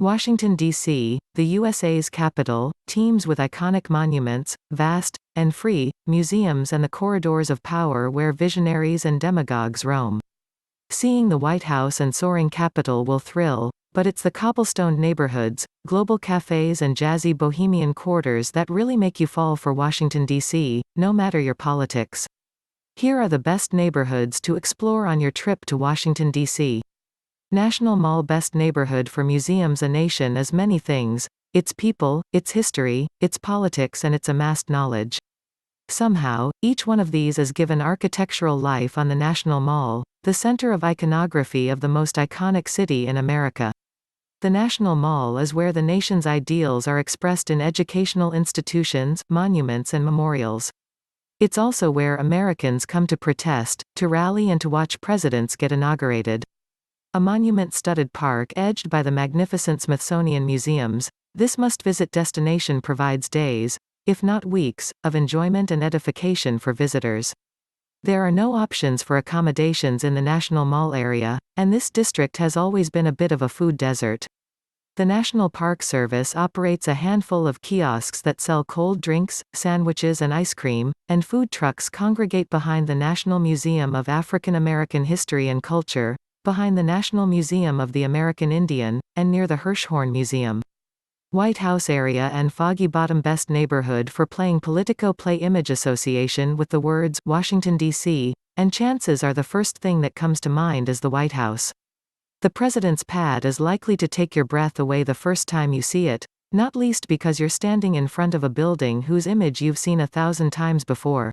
Washington, D.C., the USA's capital, teems with iconic monuments, vast and free museums and the corridors of power where visionaries and demagogues roam. Seeing the White House and soaring Capitol will thrill, but it's the cobblestoned neighborhoods, global cafes and jazzy bohemian quarters that really make you fall for Washington, D.C., no matter your politics. Here are the best neighborhoods to explore on your trip to Washington, D.C. National Mall. Best neighborhood for museums. A nation is many things: its people, its history, its politics and its amassed knowledge. Somehow, each one of these is given architectural life on the National Mall, the center of iconography of the most iconic city in America. The National Mall is where the nation's ideals are expressed in educational institutions, monuments and memorials. It's also where Americans come to protest, to rally and to watch presidents get inaugurated. A monument-studded park edged by the magnificent Smithsonian museums, this must-visit destination provides days, if not weeks, of enjoyment and edification for visitors. There are no options for accommodations in the National Mall area, and this district has always been a bit of a food desert. The National Park Service operates a handful of kiosks that sell cold drinks, sandwiches and ice cream, and food trucks congregate behind the National Museum of African American History and Culture, behind the National Museum of the American Indian, and near the Hirshhorn Museum. White House area and Foggy Bottom. Best neighborhood for playing. Politico play image association with the words Washington, D.C., and chances are the first thing that comes to mind is the White House. The president's pad is likely to take your breath away the first time you see it, not least because you're standing in front of a building whose image you've seen 1,000 times before.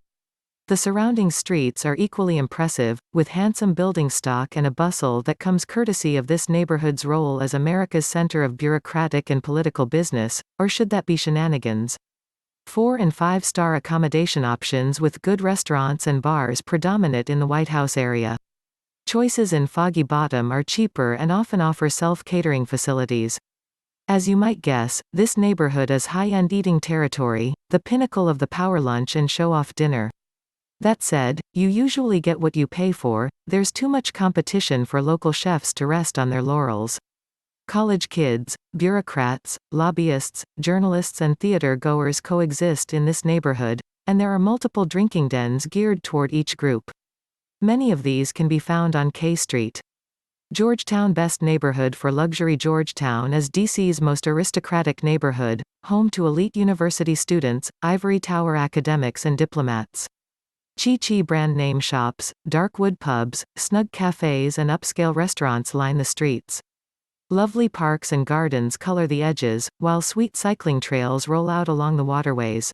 The surrounding streets are equally impressive, with handsome building stock and a bustle that comes courtesy of this neighborhood's role as America's center of bureaucratic and political business, or should that be shenanigans? 4- and 5-star accommodation options with good restaurants and bars predominate in the White House area. Choices in Foggy Bottom are cheaper and often offer self-catering facilities. As you might guess, this neighborhood is high-end eating territory, the pinnacle of the power lunch and show-off dinner. That said, you usually get what you pay for. There's too much competition for local chefs to rest on their laurels. College kids, bureaucrats, lobbyists, journalists and theater goers coexist in this neighborhood, and there are multiple drinking dens geared toward each group. Many of these can be found on K Street. Georgetown. Best neighborhood for luxury. Georgetown is DC's most aristocratic neighborhood, home to elite university students, ivory tower academics and diplomats. Chi-Chi brand name shops, dark wood pubs, snug cafes and upscale restaurants line the streets. Lovely parks and gardens color the edges, while sweet cycling trails roll out along the waterways.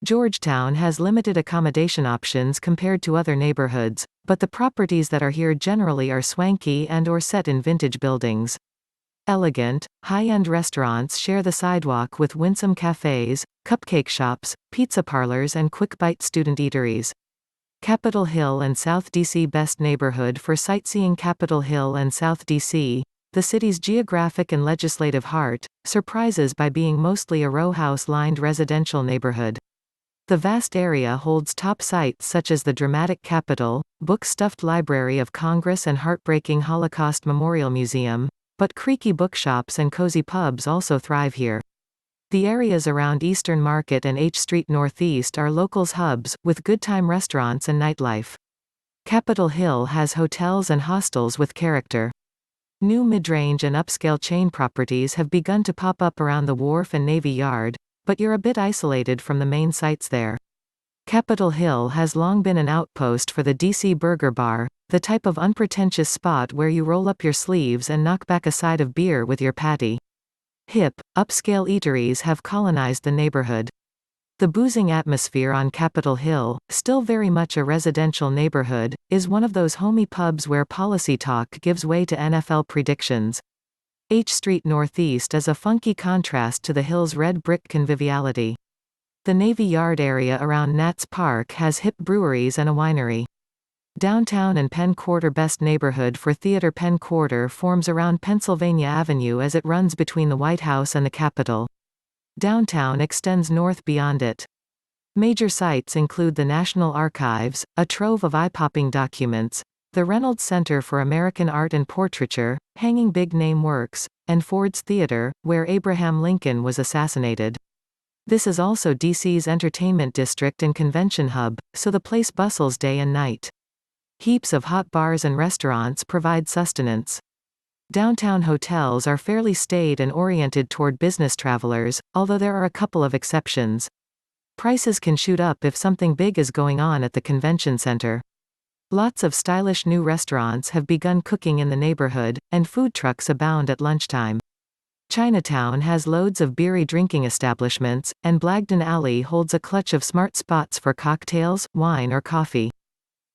Georgetown has limited accommodation options compared to other neighborhoods, but the properties that are here generally are swanky and/or set in vintage buildings. Elegant, high-end restaurants share the sidewalk with winsome cafes, cupcake shops, pizza parlors and quick-bite student eateries. Capitol Hill and South D.C. Best neighborhood for sightseeing. Capitol Hill and South D.C., the city's geographic and legislative heart, surprises by being mostly a row house-lined residential neighborhood. The vast area holds top sites such as the dramatic Capitol, book-stuffed Library of Congress and heartbreaking Holocaust Memorial Museum, but creaky bookshops and cozy pubs also thrive here. The areas around Eastern Market and H Street Northeast are locals' hubs, with good-time restaurants and nightlife. Capitol Hill has hotels and hostels with character. New mid-range and upscale chain properties have begun to pop up around the Wharf and Navy Yard, but you're a bit isolated from the main sites there. Capitol Hill has long been an outpost for the DC Burger Bar, the type of unpretentious spot where you roll up your sleeves and knock back a side of beer with your patty. Hip, upscale eateries have colonized the neighborhood. The boozing atmosphere on Capitol Hill, still very much a residential neighborhood, is one of those homey pubs where policy talk gives way to NFL predictions. H Street Northeast is a funky contrast to the Hill's red brick conviviality. The Navy Yard area around Nats Park has hip breweries and a winery. Downtown and Penn Quarter. Best neighborhood for theater. Penn Quarter forms around Pennsylvania Avenue as it runs between the White House and the Capitol. Downtown extends north beyond it. Major sites include the National Archives, a trove of eye-popping documents, the Reynolds Center for American Art and Portraiture, hanging big-name works, and Ford's Theater, where Abraham Lincoln was assassinated. This is also DC's entertainment district and convention hub, so the place bustles day and night. Heaps of hot bars and restaurants provide sustenance. Downtown hotels are fairly staid and oriented toward business travelers, although there are a couple of exceptions. Prices can shoot up if something big is going on at the convention center. Lots of stylish new restaurants have begun cooking in the neighborhood, and food trucks abound at lunchtime. Chinatown has loads of beery drinking establishments, and Blagden Alley holds a clutch of smart spots for cocktails, wine or coffee.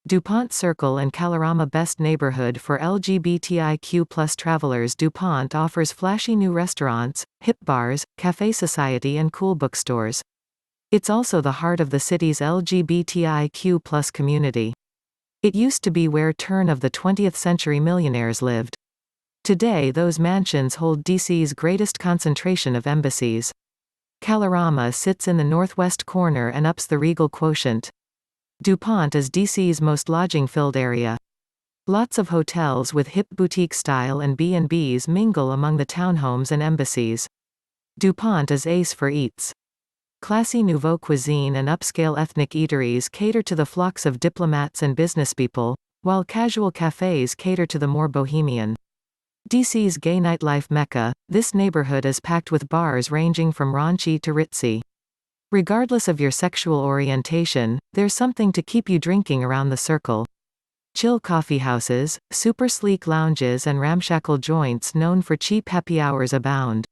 DuPont Circle and Kalorama best neighborhood for LGBTIQ+ travelers. DuPont offers flashy new restaurants, hip bars, cafe society and cool bookstores. It's also the heart of the city's LGBTIQ+ community. It used to be where turn of the 20th century millionaires lived. Today those mansions hold DC's greatest concentration of embassies. Kalorama sits in the northwest corner and ups the regal quotient. DuPont is DC's most lodging-filled area. Lots of hotels with hip boutique style and B&Bs mingle among the townhomes and embassies. DuPont is ace for eats. Classy nouveau cuisine and upscale ethnic eateries cater to the flocks of diplomats and businesspeople, while casual cafes cater to the more bohemian. DC's gay nightlife mecca, this neighborhood is packed with bars ranging from raunchy to ritzy. Regardless of your sexual orientation, there's something to keep you drinking around the circle. Chill coffeehouses, super sleek lounges and ramshackle joints known for cheap happy hours abound.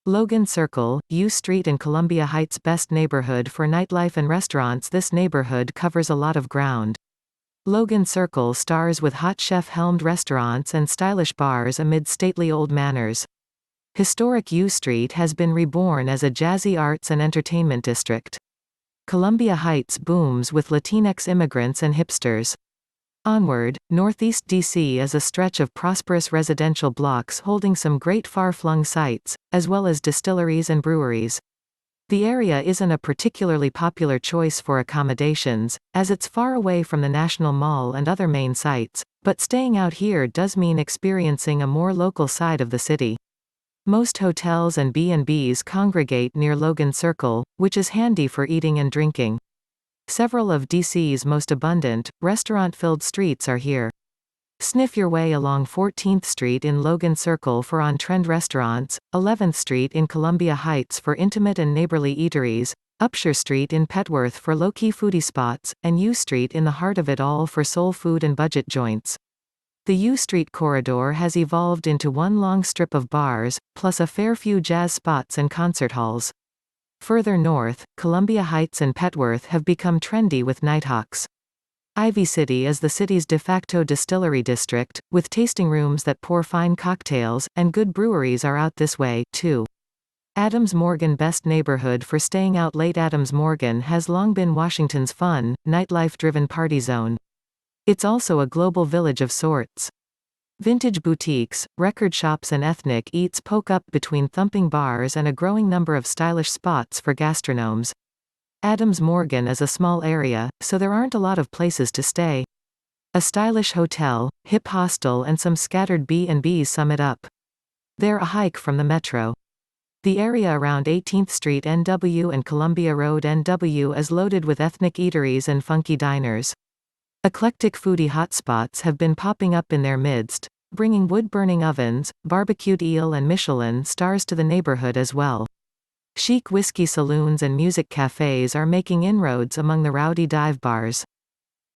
Logan Circle, U Street and Columbia Heights best neighborhood for nightlife and restaurants. This neighborhood covers a lot of ground. Logan Circle stars with hot chef-helmed restaurants and stylish bars amid stately old manors. Historic U Street has been reborn as a jazzy arts and entertainment district. Columbia Heights booms with Latinx immigrants and hipsters. Onward, Northeast DC is a stretch of prosperous residential blocks holding some great far-flung sites, as well as distilleries and breweries. The area isn't a particularly popular choice for accommodations, as it's far away from the National Mall and other main sites, but staying out here does mean experiencing a more local side of the city. Most hotels and B&Bs congregate near Logan Circle, which is handy for eating and drinking. Several of DC's most abundant, restaurant-filled streets are here. Sniff your way along 14th Street in Logan Circle for on-trend restaurants, 11th Street in Columbia Heights for intimate and neighborly eateries, Upshur Street in Petworth for low-key foodie spots, and U Street in the heart of it all for soul food and budget joints. The U Street corridor has evolved into one long strip of bars, plus a fair few jazz spots and concert halls. Further north, Columbia Heights and Petworth have become trendy with nighthawks. Ivy City is the city's de facto distillery district, with tasting rooms that pour fine cocktails, and good breweries are out this way, too. Adams Morgan best neighborhood for staying out late. Adams Morgan has long been Washington's fun, nightlife-driven party zone. It's also a global village of sorts. Vintage boutiques, record shops and ethnic eats poke up between thumping bars and a growing number of stylish spots for gastronomes. Adams Morgan is a small area, so there aren't a lot of places to stay. A stylish hotel, hip hostel and some scattered B&Bs sum it up. They're a hike from the metro. The area around 18th Street NW and Columbia Road NW is loaded with ethnic eateries and funky diners. Eclectic foodie hotspots have been popping up in their midst, bringing wood-burning ovens, barbecued eel and Michelin stars to the neighborhood as well. Chic whiskey saloons and music cafes are making inroads among the rowdy dive bars.